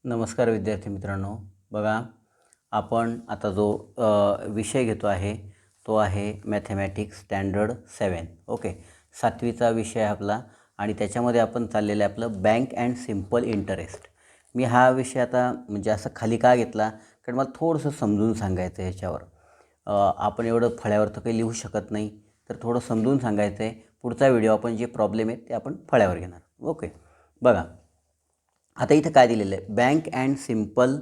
नमस्कार विद्यार्थी मित्रांनो. बघा, आपण आता जो विषय घेतो आहे तो आहे मॅथमॅटिक्स स्टँडर्ड 7. ओके, 7वीचा विषय आपला आणि त्याच्यामध्ये आपण चाललेलं आहे आपलं बँक अँड सिम्पल इंटरेस्ट. मी हा विषय आता म्हणजे असं खाली का घेतला, कारण मला थोडंसं समजून सांगायचं आहे याच्यावर. आपण एवढं फळ्यावर तर काही लिहू शकत नाही, तर थोडं समजून सांगायचं आहे. पुढचा व्हिडिओ आपण जे प्रॉब्लेम आहेत ते आपण फळ्यावर घेणार. ओके, बघा आता इथं काय दिलेलं आहे, बँक अँड सिम्पल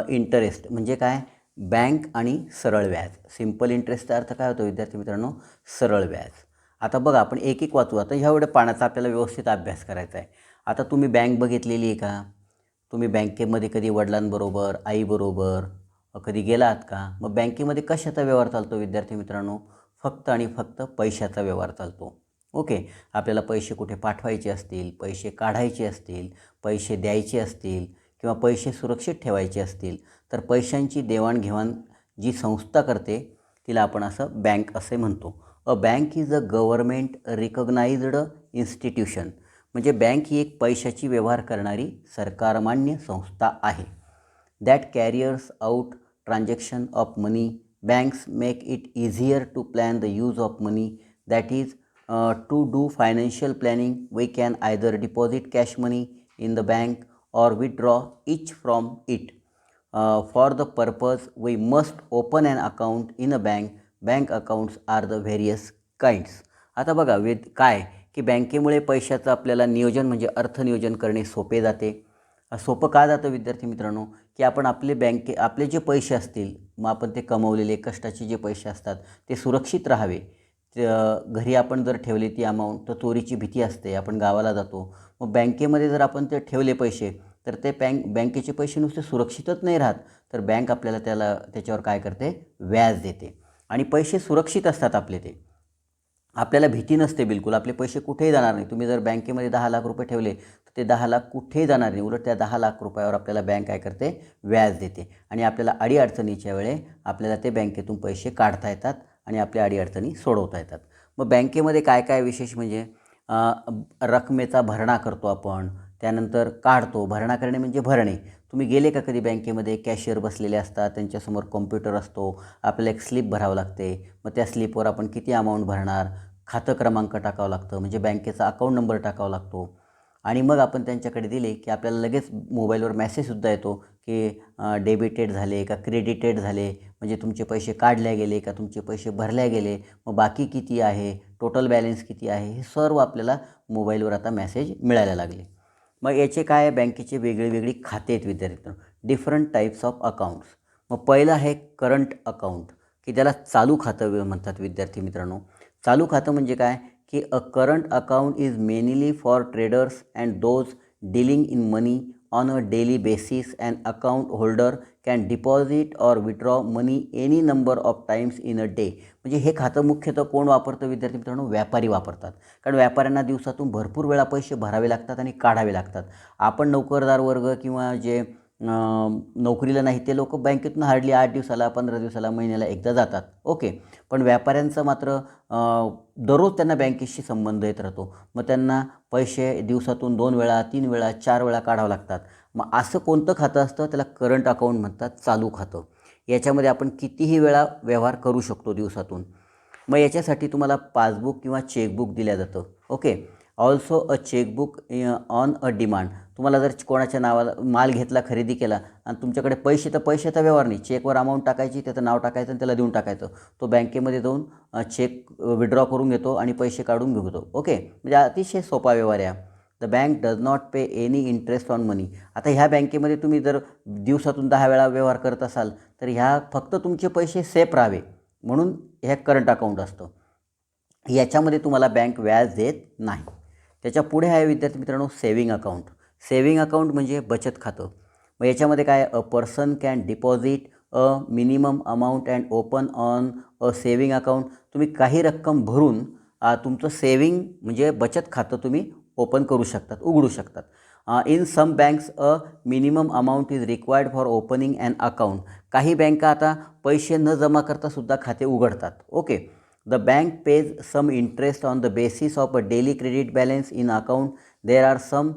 इंटरेस्ट म्हणजे काय, बँक आणि सरळ व्याज. सिम्पल इंटरेस्टचा अर्थ काय होतो विद्यार्थी मित्रांनो, सरळ व्याज. आता बघा आपण एक एक वाचू. आता ह्या पानाचा आपल्याला व्यवस्थित अभ्यास करायचा आहे. आता तुम्ही बँक बघितलेली आहे का? तुम्ही बँकेमध्ये कधी वडिलांबरोबर आईबरोबर कधी गेलात का? मग बँकेमध्ये कशाचा व्यवहार चालतो विद्यार्थी मित्रांनो? फक्त आणि फक्त पैशाचा व्यवहार चालतो. ओके, आपल्याला पैसे कुठे पाठवायचे असतील, पैसे काढायचे असतील, पैसे द्यायचे असतील किंवा पैसे सुरक्षित ठेवायचे असतील, तर पैशांची देवाणघेवाण जी संस्था करते तिला आपण असं बँक असे म्हणतो. A bank is a government recognised institution. म्हणजे बँक ही एक पैशाची व्यवहार करणारी सरकारमान्य संस्था आहे. That carries out transaction of money. Banks make it easier to plan the use of money. That is to do financial planning, we can either deposit cash money in the bank or withdraw each from it. For the purpose, we must open an account in a bank. Bank accounts are the various kinds. आता बघा काय की बँकेमुळे पैशाचं आपल्याला नियोजन म्हणजे अर्थनियोजन करणे सोपे जाते. सोपं का जातं विद्यार्थी मित्रांनो, की आपण आपले जे पैसे असतील, मग आपण ते कमवलेले कष्टाचे जे पैसे असतात ते सुरक्षित राहावे. घरी आपण जर ठेवले ती अमाऊंट तर चोरीची भीती असते, आपण गावाला जातो. मग बँकेमध्ये जर आपण ते ठेवले पैसे तर ते बँकेचे पैसे नुसते सुरक्षितच नाही राहत, तर बँक आपल्याला त्याच्यावर काय करते, व्याज देते. आणि पैसे सुरक्षित असतात आपले, ते आपल्याला भीती नसते बिलकुल. आपले पैसे कुठेही जाणार नाही. तुम्ही जर बँकेमध्ये 10 लाख रुपये ठेवले तर ते 10 लाख कुठेही जाणार नाही. उलट त्या 10 लाख रुपयावर आपल्याला बँक काय करते, व्याज देते. आणि आपल्याला अडीअडचणीच्या वेळे आपल्याला ते बँकेतून पैसे काढता येतात आणि आपल्या अडीअडचणी सोडवता येतात. मग बँकेमध्ये काय काय विशेष म्हणजे रकमेचा भरणा करतो आपण, त्यानंतर काढतो. भरणा करणे म्हणजे भरणे. तुम्ही गेले का कधी बँकेमध्ये, कॅशियर बसलेले असतात, त्यांच्यासमोर कॉम्प्युटर असतो, आपल्याला एक स्लिप भरावं लागते. मग त्या स्लिपवर आपण किती अमाऊंट भरणार, खातं क्रमांक टाकावं लागतं, म्हणजे बँकेचा अकाउंट नंबर टाकावा लागतो. आणि मग आपण त्यांच्याकडे दिले की आपल्याला लगेच मोबाईलवर मेसेजसुद्धा येतो की डेबिटेड झाले का क्रेडिटेड झाले, म्हणजे तुमचे पैसे काढले गेले का तुमचे पैसे भरले गेले, मग बाकी किती आहे, टोटल बॅलन्स किती आहे, हे सर्व आपल्याला मोबाईलवर आता मेसेज मिळायला लागले. मग याचे काय, बँकेचे वेगळी खाते आहेत विद्यार्थी, डिफरंट टाईप्स ऑफ अकाउंट्स. मग पहिलं आहे करंट अकाउंट, की त्याला चालू खातं म्हणतात विद्यार्थी मित्रांनो. चालू खातं म्हणजे काय, की a current account is mainly for traders and those dealing in money on a daily basis. And account holder can deposit or withdraw money any number of Times in a day. म्हणजे हे खातं मुख्यतः कोण वापरतं विद्यार्थी मित्रांनो, व्यापारी वापरतात. कारण व्यापाऱ्यांना दिवसातून भरपूर वेळा पैसे भरावे लागतात आणि काढावे लागतात. आपण नोकरदार वर्ग किंवा जे नोकरीला नाही ते लोक बँकेतून हार्डली 8 दिवसाला, 15 दिवसाला, महिन्याला एकदा जातात. ओके, पण व्यापाऱ्यांचं मात्र दररोज त्यांना बँकेशी संबंध येत राहतो. मग त्यांना पैसे दिवसातून 2 वेळा, 3 वेळा, 4 वेळा काढावं लागतात. मग असं कोणतं खातं असतं, त्याला करंट अकाउंट म्हणतात, चालू खातं. याच्यामध्ये आपण कितीही वेळा व्यवहार करू शकतो दिवसातून. मग याच्यासाठी तुम्हाला पासबुक किंवा चेकबुक दिलं जातं. Okay, also a chequebook on a demand. तुम्हाला जर कोणाच्या नावाला माल घेतला, खरेदी केला आणि तुमच्याकडे पैसे, तर पैशाचा व्यवहार नाही, चेकवर अमाऊंट टाकायची, त्याचं नाव टाकायचं आणि त्याला देऊन टाकायचं. तो बँकेमध्ये जाऊन चेक विड्रॉ करून घेतो आणि पैसे काढून घेतो. ओके, म्हणजे अतिशय सोपा व्यवहार आहे. The bank does not pay any interest on money. आता ह्या बँकेमध्ये तुम्ही जर दिवसातून 10 वेळा व्यवहार करत असाल तर ह्या फक्त तुमचे पैसे सेफ राहावे म्हणून ह्या करंट अकाउंट असतं. याच्यामध्ये तुम्हाला बँक व्याज देत नाही. त्याच्या पुढे आहे विद्यार्थी मित्रांनो सेविंग अकाउंट. सेविंग अकाउंट म्हणजे बचत खातं. मग याच्यामध्ये काय, a person can deposit a minimum amount and open on a saving account. तुम्ही काही रक्कम भरून तुमचं सेविंग म्हणजे बचत खातं तुम्ही ओपन करू शकतात, उघडू शकतात. In some banks a minimum amount is required for opening and account. काही बँका आता पैसे न जमा करता सुद्धा खाते उघडतात. Okay, the bank pays some interest on the basis of a daily credit balance in account. There are some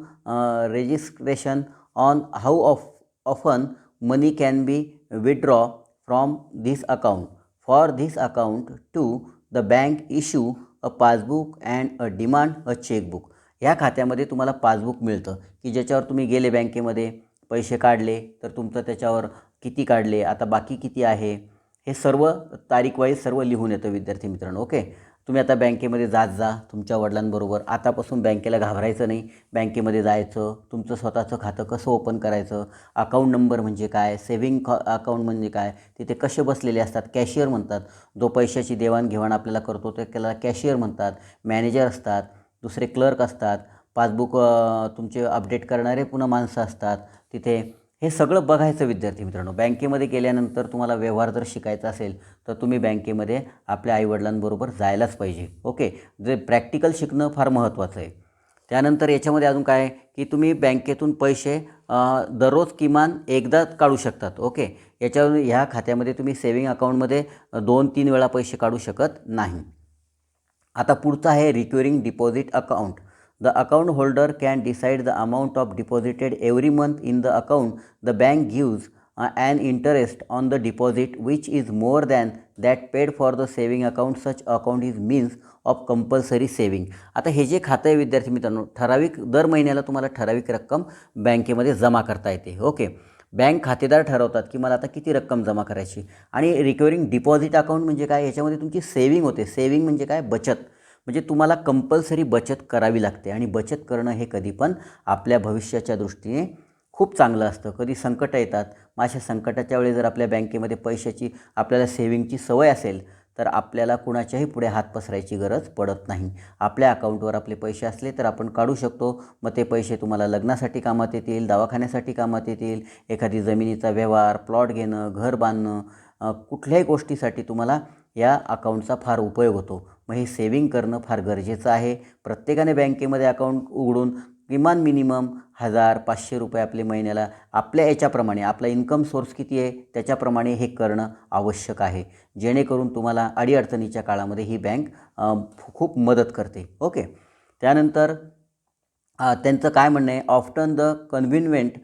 restriction on how of often money can be withdraw from this account. For this account too, the bank issue a passbook and a demand a checkbook. ह्या खात्यामध्ये तुम्हाला passbook मिळतं की ज्याच्यावर तुम्ही गेले बँकेमध्ये पैसे काढले तर तुमचं त्याच्यावर किती काढले, आता बाकी किती आहे, हे सर्व तारीख वाईज सर्व लिहून येतं विद्यार्थी मित्रांनो. ओके, तुम्ही आता बँकेमध्ये जा तुमच्या वडिलांबरोबर. आतापासून बँकेला घाबरायचं नाही, बँकेमध्ये जायचं, तुमचं स्वतःचं खातं कसं ओपन करायचं, अकाउंट नंबर म्हणजे काय, सेव्हिंग अकाउंट म्हणजे काय, तिथे कसे बसलेले असतात, कॅशियर म्हणतात, जो पैशाची देवाणघेवाण आपल्याला करतो त्याला कॅशियर म्हणतात, मॅनेजर असतात, दुसरे क्लर्क असतात, पासबुक तुमचे अपडेट करणारे पुन्हा माणसं असतात तिथे. हे सगळं बघायचं विद्यार्थी मित्रांनो. बँकेमध्ये गेल्यानंतर तुम्हाला व्यवहार जर शिकायचा असेल तर तुम्ही बँकेमध्ये आपल्या आईवडिलांबरोबर जायलाच पाहिजे. ओके, जे प्रॅक्टिकल शिकणं फार महत्त्वाचं आहे. त्यानंतर याच्यामध्ये अजून काय की तुम्ही बँकेतून पैसे दररोज किमान एकदा काढू शकतात. ओके, याच्यावर ह्या खात्यामध्ये तुम्ही सेव्हिंग अकाउंटमध्ये 2-3 वेळा पैसे काढू शकत नाही. आता पुढचं आहे recurring deposit account. The account holder can decide the amount of deposited every month in the account. The bank gives an interest on the deposit which is more than that paid for the saving account. Such account is means of compulsory saving. आता हे जे खातं आहे विद्यार्थी मित्रांनो, ठराविक दर महिन्याला तुम्हाला ठराविक रक्कम बँकेमध्ये जमा करता येते. ओके, बँक खातेदार ठरवतात की मला आता किती रक्कम जमा करायची. आणि रिकरिंग डिपॉझिट अकाउंट म्हणजे काय, याच्यामध्ये तुमची सेव्हिंग होते. सेव्हिंग म्हणजे काय, बचत. म्हणजे तुम्हाला कंपल्सरी बचत करावी लागते आणि बचत करणं हे कधी पण आपल्या भविष्याच्या दृष्टीने खूप चांगलं असतं. कधी संकटं येतात, मग अशा संकटाच्या वेळी जर आपल्या बँकेमध्ये पैशाची आपल्याला सेव्हिंगची सवय असेल तर आपल्याला कुणाच्याही पुढे हात पसरायची गरज पडत नाही. आपल्या अकाउंटवर आपले पैसे असले तर आपण काढू शकतो. मग ते पैसे तुम्हाला लग्नासाठी कामात येतील, दवाखान्यासाठी कामात येतील, एखादी जमिनीचा व्यवहार, प्लॉट घेणं, घर बांधणं, कुठल्याही गोष्टीसाठी तुम्हाला या अकाउंटचा फार उपयोग होतो. मग हे सेव्हिंग करणं फार गरजेचं आहे. प्रत्येकाने बँकेमध्ये अकाउंट उघडून किमान मिनिमम 1000-500 रुपये आपले महिन्याला आपल्या याच्याप्रमाणे, आपला इन्कम सोर्स किती आहे त्याच्याप्रमाणे हे करणं आवश्यक आहे, जेणेकरून तुम्हाला अडीअडचणीच्या काळामध्ये ही बँक खूप मदत करते. ओके, त्यानंतर त्यांचं काय म्हणणं आहे, often the convenient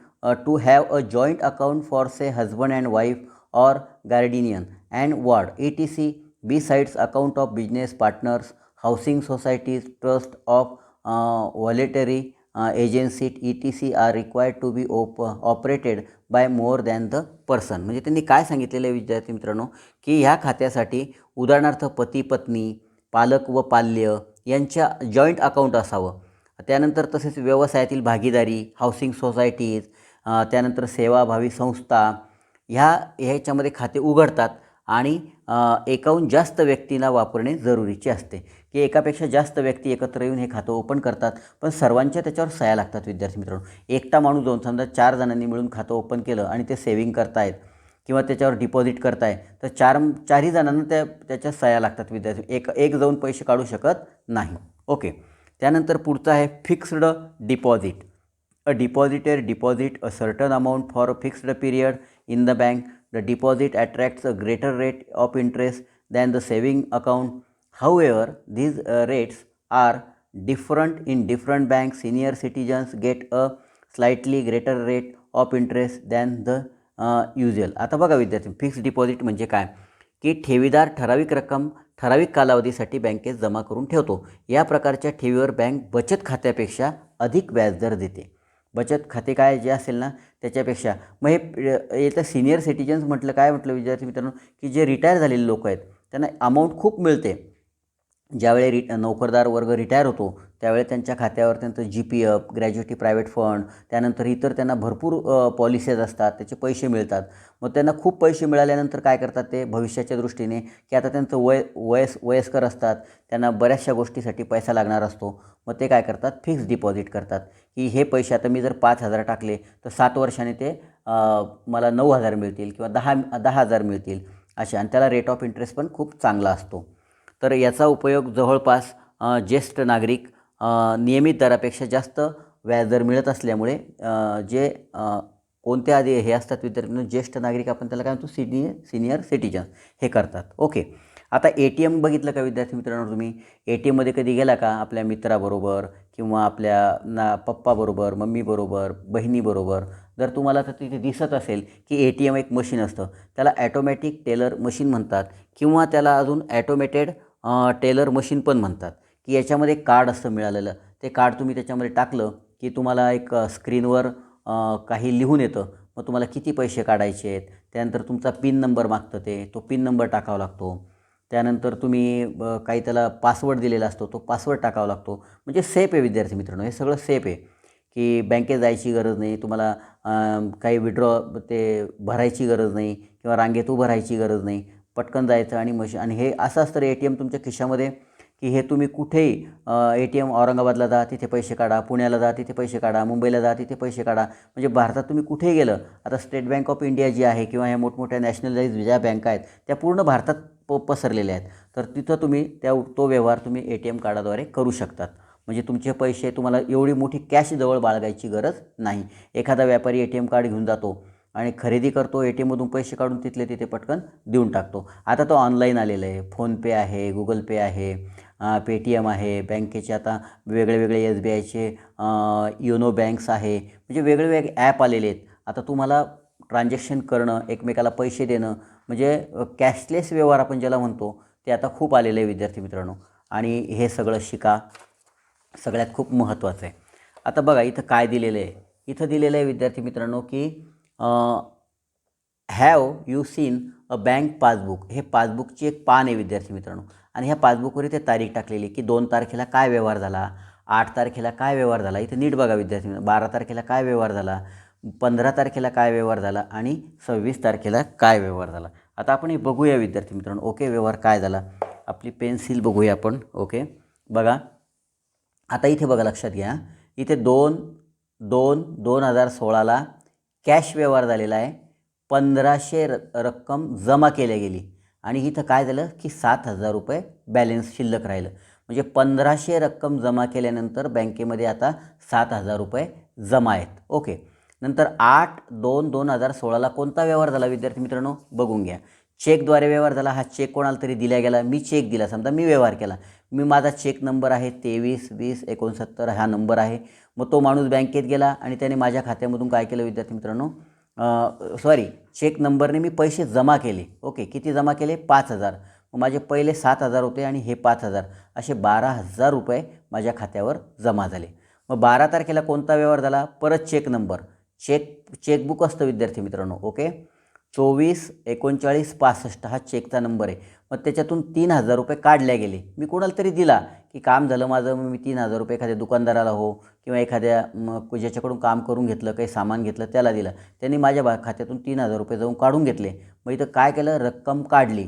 to have a joint account for say husband and wife or guardian and ward etc. besides account of business partners, housing societies, trust of voluntary agency etc. are required to be operated by more than the person. म्हणजे त्यांनी काय सांगितलेलं आहे विद्यार्थी मित्रांनो की ह्या खात्यासाठी उदाहरणार्थ पती पत्नी, पालक व पाल्य यांच्या जॉईंट अकाउंट असावं. त्यानंतर तसेच व्यवसायातील भागीदारी, हाऊसिंग सोसायटीज, त्यानंतर सेवाभावी संस्था ह्याच्यामध्ये खाते उघडतात आणि एकाहून जास्त व्यक्तींना वापरणे जरुरीचे असते की एकापेक्षा जास्त व्यक्ती एकत्र येऊन हे खातं ओपन करतात, पण सर्वांच्या त्याच्यावर सह्या लागतात विद्यार्थी मित्रांनो. एकटा माणूस जाऊन समजा 4 जणांनी मिळून खातं ओपन केलं आणि ते सेव्हिंग करतायत किंवा त्याच्यावर डिपॉझिट करताय तर चारही जणांना त्याच्या सह्या लागतात विद्यार्थी. एक जाऊन पैसे काढू शकत नाही. ओके, त्यानंतर पुढचं आहे fixed deposit. A depositor deposit a certain amount for a fixed period in the bank. The deposit attracts a greater rate of interest than the saving account. However, these rates are different in different banks. Senior citizens get a slightly greater rate of interest than the usual. आता बघा विद्यार्थी, fixed deposit म्हणजे काय की ठेवीदार ठराविक रक्कम ठराविक कालावधीसाठी बँकेत जमा करून ठेवतो. या प्रकारच्या ठेवीवर बँक बचत खात्यापेक्षा अधिक व्याजदर देते. बचत खाते काय जे असेल ना त्याच्यापेक्षा. मग हे इथं सिनियर सिटीजन्स म्हटलं, काय म्हटलं विद्यार्थी मित्रांनो की जे रिटायर झालेले लोक आहेत त्यांना अमाऊंट खूप मिळते. ज्यावेळी नोकरदार वर्ग रिटायर होतो त्यावेळी त्यांच्या खात्यावर त्यांचं GPF, ग्रॅज्युएटी प्रायव्हेट फंड, त्यानंतर इतर त्यांना भरपूर पॉलिसीज असतात, त्याचे पैसे मिळतात. मग त्यांना खूप पैसे मिळाल्यानंतर काय करतात ते भविष्याच्या दृष्टीने की आता त्यांचं वयस्कर असतात, त्यांना बऱ्याचशा गोष्टीसाठी पैसा लागणार असतो. मग ते काय करतात, फिक्स डिपॉझिट करतात की हे पैसे आता मी जर 5,000 टाकले तर 7 वर्षाने ते मला 9,000 मिळतील किंवा 10,000 मिळतील असे, आणि त्याला रेट ऑफ इंटरेस्ट पण खूप चांगला असतो. तर याचा उपयोग जवळपास ज्येष्ठ नागरिक नियमित दरापेक्षा जास्त व्याजदर मिळत असल्यामुळे जे कोणत्या आधी हे असतात विद्यार्थ्यांना ज्येष्ठ नागरिक, आपण त्याला काय म्हणतो सिनियर सिटीजन, हे करतात. ओके, आता ATM बघितलं का विद्यार्थी मित्रांनो तुम्ही? ATMमध्ये कधी गेला का आपल्या मित्राबरोबर किंवा आपल्या पप्पाबरोबर, मम्मीबरोबर, बहिणीबरोबर जर तुम्हाला तर तिथे दिसत असेल की ATM एक मशीन असतं, त्याला ॲटोमॅटिक टेलर मशीन म्हणतात किंवा त्याला अजून ॲटोमेटेड टेलर मशीन पण म्हणतात, की याच्यामध्ये एक कार्ड असतं मिळालेलं. ते कार्ड तुम्ही त्याच्यामध्ये टाकलं की तुम्हाला एक स्क्रीनवर काही लिहून येतं. मग तुम्हाला किती पैसे काढायचे आहेत, त्यानंतर तुमचा पिन नंबर मागतं तो पिन नंबर टाकावा लागतो. त्यानंतर तुम्ही काही त्याला पासवर्ड दिलेला असतो, तो पासवर्ड टाकावा लागतो. म्हणजे सेफ आहे विद्यार्थी मित्रांनो, हे सगळं सेफ आहे, की बँकेत जायची गरज नाही तुम्हाला, काही विड्रॉ ते भरायची गरज नाही किंवा रांगेत उभं राहायची गरज नाही. पटकन जायचं आणि मशीन, आणि हे असं असतं ATM तुमच्या खिशामध्ये, की हे तुम्ही कुठेही ATM औरंगाबादला जा तिथे पैसे काढा, पुण्याला जा तिथे पैसे काढा, मुंबईला जा तिथे पैसे काढा. म्हणजे भारतात तुम्ही कुठेही गेलं, आता स्टेट बँक ऑफ इंडिया जी आहे किंवा ह्या मोठमोठ्या नॅशनलाइज ज्या बँका आहेत त्या पूर्ण भारतात पसरलेल्या आहेत. तर तिथं तुम्ही तो व्यवहार तुम्ही ATM कार्डाद्वारे करू शकतात. म्हणजे तुमचे पैसे, तुम्हाला एवढी मोठी कॅश जवळ बाळगायची गरज नाही. एखादा व्यापारी ATM कार्ड घेऊन जातो आणि खरेदी करतो, ATMमधून पैसे काढून तिथले तिथे पटकन देऊन टाकतो. आता तो ऑनलाईन आलेलं आहे, फोनपे आहे, गुगल पे आहे, पेटीएम आहे, बँकेचे आता वेगळे SBIचे योनो बँक्स आहे. म्हणजे वेगळे ॲप आलेले आहेत. आता तुम्हाला ट्रान्झॅक्शन करणं, एकमेकाला पैसे देणं, म्हणजे कॅशलेस व्यवहार आपण ज्याला म्हणतो, ते आता खूप आलेलं आहे विद्यार्थी मित्रांनो. आणि हे सगळं शिका, सगळ्यात खूप महत्त्वाचं आहे. आता बघा इथं काय दिलेलं आहे. इथं दिलेलं आहे विद्यार्थी मित्रांनो, की have you seen a bank passbook. हे पासबुकची एक पान आहे विद्यार्थी मित्रांनो, आणि ह्या पासबुकवर इथे तारीख टाकलेली, की 2 तारखेला काय व्यवहार झाला, 8 तारखेला काय व्यवहार झाला. इथे नीट बघा विद्यार्थी मित्रांनो, 12 तारखेला काय व्यवहार झाला, 15 तारखेला काय व्यवहार झाला आणि 26 तारखेला काय व्यवहार झाला. आता आपण हे बघूया विद्यार्थी मित्रांनो. ओके, व्यवहार काय झाला, आपली पेन्सिल बघूया आपण. ओके, बघा आता इथे बघा, लक्षात घ्या, इथे 2/2/2016ला कॅश व्यवहार झालेला आहे. 1500 रक्कम जमा केल्या गेली आणि इथं काय झालं, की 7,000 रुपये बॅलन्स शिल्लक राहिलं. म्हणजे 1500 रक्कम जमा केल्यानंतर बँकेमध्ये आता 7,000 रुपये जमा आहेत. ओके, नंतर 8/2/2016ला कोणता व्यवहार झाला विद्यार्थी मित्रांनो, बघून घ्या. चेकद्वारे व्यवहार झाला. हा चेक कोणाला तरी दिला गेला, मी चेक दिला, समजा मी व्यवहार केला, माझा चेक नंबर आहे 23-20-69, हा नंबर आहे. मग तो माणूस बँकेत गेला आणि त्याने माझ्या खात्यामधून काय केलं विद्यार्थी मित्रांनो, चेक नंबरने मी पैसे जमा केले. ओके, किती जमा केले, 5,000. मग माझे पहिले 7,000 होते आणि हे 5,000, असे 12,000 रुपये माझ्या खात्यावर जमा झाले. मग 12 तारखेला कोणता व्यवहार झाला, परत चेक नंबर, चेकबुक असतं विद्यार्थी मित्रांनो. ओके, 24-39-65 हा चेकचा नंबर आहे. मग त्याच्यातून 3,000 रुपये काढले गेले. मी कोणाला तरी दिला, की काम झालं माझं, मग मी 3,000 रुपये एखाद्या दुकानदाराला हो किंवा एखाद्या ज्याच्याकडून काम करून घेतलं, काही सामान घेतलं त्याला दिलं, त्यांनी माझ्या खात्यातून 3,000 रुपये जाऊन काढून घेतले. मग इथं काय केलं, रक्कम काढली,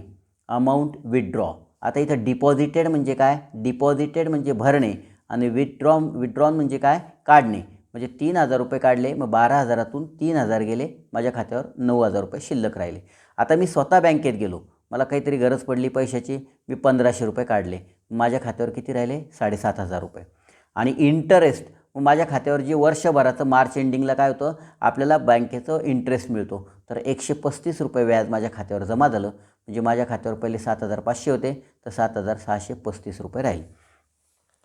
अमाऊंट विथड्रॉ. आता इथं डिपॉझिटेड म्हणजे काय, डिपॉझिटेड म्हणजे भरणे आणि विथड्रॉन म्हणजे काय, काढणे. म्हणजे 3,000 रुपये काढले, मग 12,000तून 3,000 गेले, माझ्या खात्यावर 9,000 रुपये शिल्लक राहिले. आता मी स्वतः बँकेत गेलो, मला काहीतरी गरज पडली पैशाची, मी 1,500 रुपये काढले, माझ्या खात्यावर किती राहिले, 7,500 रुपये. आणि इंटरेस्ट, मग माझ्या खात्यावर जे वर्षभराचं मार्च एंडिंगला काय होतं, आपल्याला बँकेचं इंटरेस्ट मिळतो, तर 135 रुपये व्याज माझ्या खात्यावर जमा झालं. म्हणजे माझ्या खात्यावर पहिले 7,500 होते, तर 7,635 रुपये राहिले.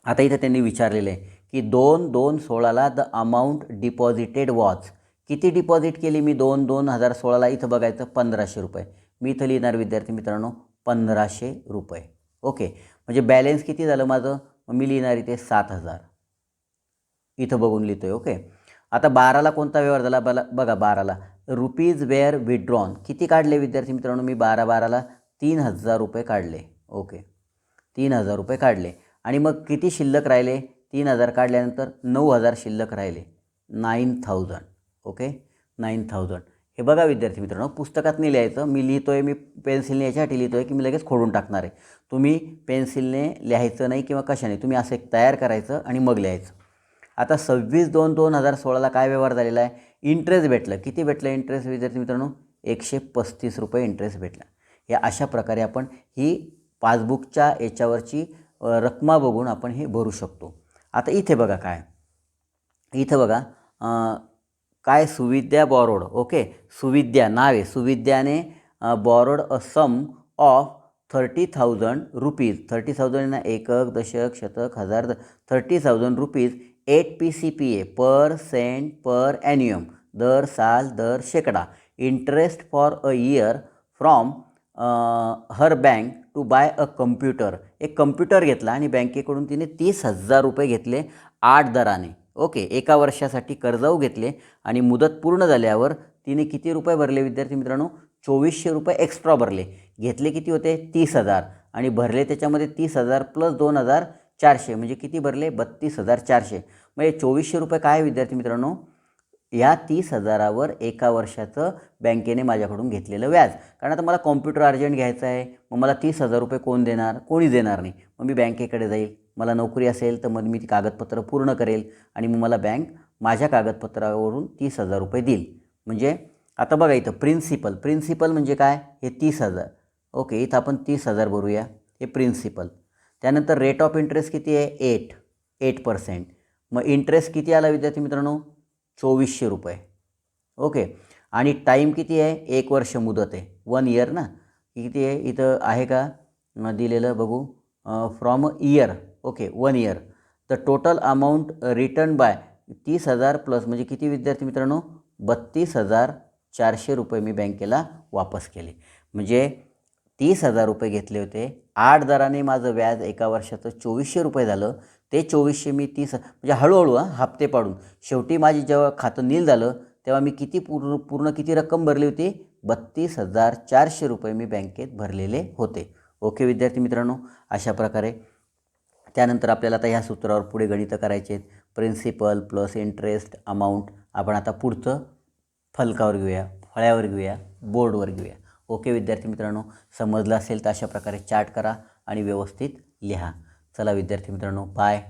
आता इथं त्यांनी विचारलेलं आहे, की 2/2/16ला द अमाऊंट डिपॉझिटेड वॉज, किती डिपॉझिट केली मी 2/2/2016ला, इथं बघायचं 1,500 रुपये. मी इथं लिहिणार विद्यार्थी मित्रांनो 1,500 रुपये. ओके, म्हणजे बॅलन्स किती झालं माझं, मग मी लिहिणार इथे 7,000, इथं बघून लिहितो आहे. ओके, आता 12ला कोणता व्यवहार झाला, बघा 12ला रुपीज वेअर विथड्रॉन, किती काढले विद्यार्थी मित्रांनो, मी 12/12ला 3,000 रुपये काढले. ओके, 3,000 रुपये काढले आणि मग किती शिल्लक राहिले, 3,000 काढल्यानंतर 9,000 शिल्लक राहिले, 9,000. ओके, 9,000. हे बघा विद्यार्थी मित्रांनो, पुस्तकात नाही लिहायचं, मी लिहितो आहे, मी पेन्सिलने याच्यासाठी लिहितो आहे की मी लगेच खोडून टाकणार आहे. तुम्ही पेन्सिलने लिहायचं नाही किंवा कशाने, तुम्ही असं एक तयार करायचं आणि मग लिहायचं. आता 26/2/2016ला काय व्यवहार झालेला आहे, इंटरेस्ट भेटलं, किती भेटलं इंटरेस्ट विद्यार्थी मित्रांनो, 135 रुपये इंटरेस्ट भेटला. या अशा प्रकारे आपण ही पासबुकच्या याच्यावरची रक्कमा बघून आपण हे भरू शकतो. आता इथे बघा काय, इथं बघा काय, सुविद्या बॉरोड. ओके, सुविद्या नाव आहे, सुविद्याने बॉरोड अ सम ऑफ ₹30,000 30,000 ना एकक दशक शतक हजार 30,000 rupees 8 PCPA per cent per annum दर साल दर शेकडा interest for a year from her bank to buy a computer. एक कम्प्युटर घेतला आणि बँकेकडून तिने 30,000 रुपये घेतले 8 दराने. ओके, एका वर्षासाठी कर्जाऊ घेतले आणि मुदत पूर्ण झाल्यावर तिने किती रुपये भरले विद्यार्थी मित्रांनो? 2400 रुपये एक्स्ट्रा भरले. घेतले किती होते? 30,000 आणि भरले त्याच्यामध्ये 30,000 प्लस 2,400 म्हणजे किती भरले? 32,400. म्हणजे 2400 रुपये काय विद्यार्थी मित्रांनो? या 30,000वर एका वर्षाचं बँकेने माझ्याकडून घेतलेलं व्याज. कारण आता मला कॉम्प्युटर अर्जंट घ्यायचा आहे, मग मला 30,000 रुपये कोण देणार? कोणीच देणार नाही. मग मी बँकेकडे जाईल, मला नोकरी असेल तर मग मी ती कागदपत्र पूर्ण करेल आणि मग मला बँक माझ्या कागदपत्रावरून 30,000 रुपये देईल. म्हणजे आता बघा इथं प्रिन्सिपल म्हणजे काय? हे 30,000. ओके, इथं आपण 30,000 भरूया, हे प्रिन्सिपल. त्यानंतर रेट ऑफ इंटरेस्ट किती आहे? 8%. मग इंटरेस्ट किती आला विद्यार्थी मित्रांनो? 2400 रुपये. ओके, आणि टाईम किती आहे? 1 वर्ष मुदत आहे, 1 इयर ना. किती आहे इथं आहे का दिलेलं? बघू, from year. Okay, 1 year. The total amount return by 30,000 plus म्हणजे किती विद्यार्थी मित्रांनो? 32,400 रुपये मी बँकेला वापस केले. म्हणजे 30,000 रुपये घेतले होते, 8 दराने माझं व्याज एका वर्षाचं 2400 रुपये झालं. ते 2400 मी 30 म्हणजे हळूहळू हप्ते पाडून शेवटी माझी जेव्हा खातं नील झालं तेव्हा मी किती पूर्ण किती रक्कम भरली होती? 32,400 रुपये मी बँकेत भरलेले होते. ओके विद्यार्थी मित्रांनो, अशा प्रकारे. त्यानंतर आपल्याला आता ह्या सूत्रावर पुढे गणितं करायचे आहेत. प्रिन्सिपल प्लस इंटरेस्ट अमाऊंट आपण आता पुढचं फलकावर घेऊया, फळ्यावर घेऊया, बोर्डवर घेऊया. ओके विद्यार्थी मित्रांनो, समजलं असेल तर अशा प्रकारे चार्ट करा आणि व्यवस्थित लिहा. चला विद्यार्थी मित्रांनो, बाय.